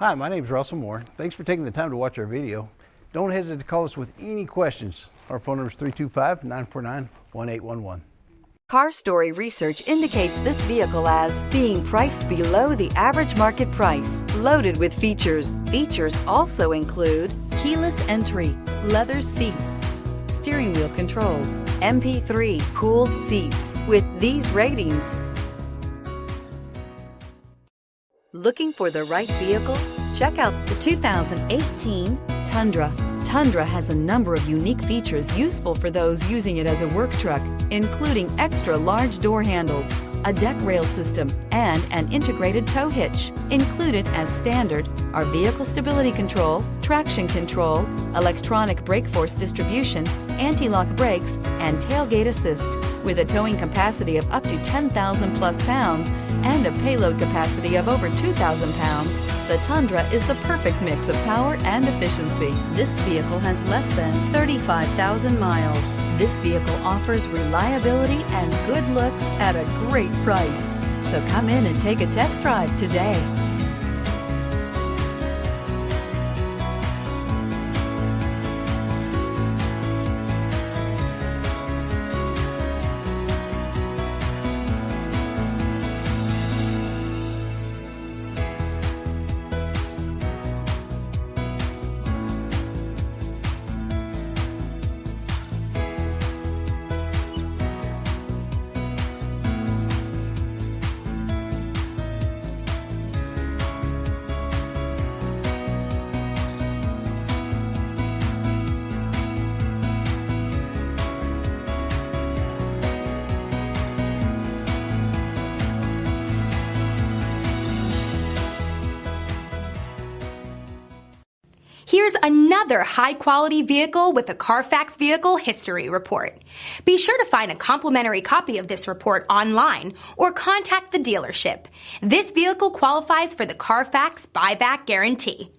Hi, my name is Russell Moore. Thanks for taking the time to watch our video. Don't hesitate to call us with any questions. Our phone number is 325-949-1811. Car Story research indicates this vehicle as being priced below the average market price, loaded with features. Features also include keyless entry, leather seats, steering wheel controls, MP3, cooled seats. With these ratings, looking for the right vehicle? Check out the 2018 Tundra. Tundra has a number of unique features useful for those using it as a work truck, including extra large door handles, a deck rail system, and an integrated tow hitch. Included as standard are vehicle stability control, traction control, electronic brake force distribution, anti-lock brakes, and tailgate assist. With a towing capacity of up to 10,000 plus pounds and a payload capacity of over 2,000 pounds, the Tundra is the perfect mix of power and efficiency. This vehicle has less than 35,000 miles. This vehicle offers reliability and good looks at a great price. So come in and take a test drive today. Here's another high-quality vehicle with a Carfax Vehicle History Report. Be sure to find a complimentary copy of this report online or contact the dealership. This vehicle qualifies for the Carfax Buyback Guarantee.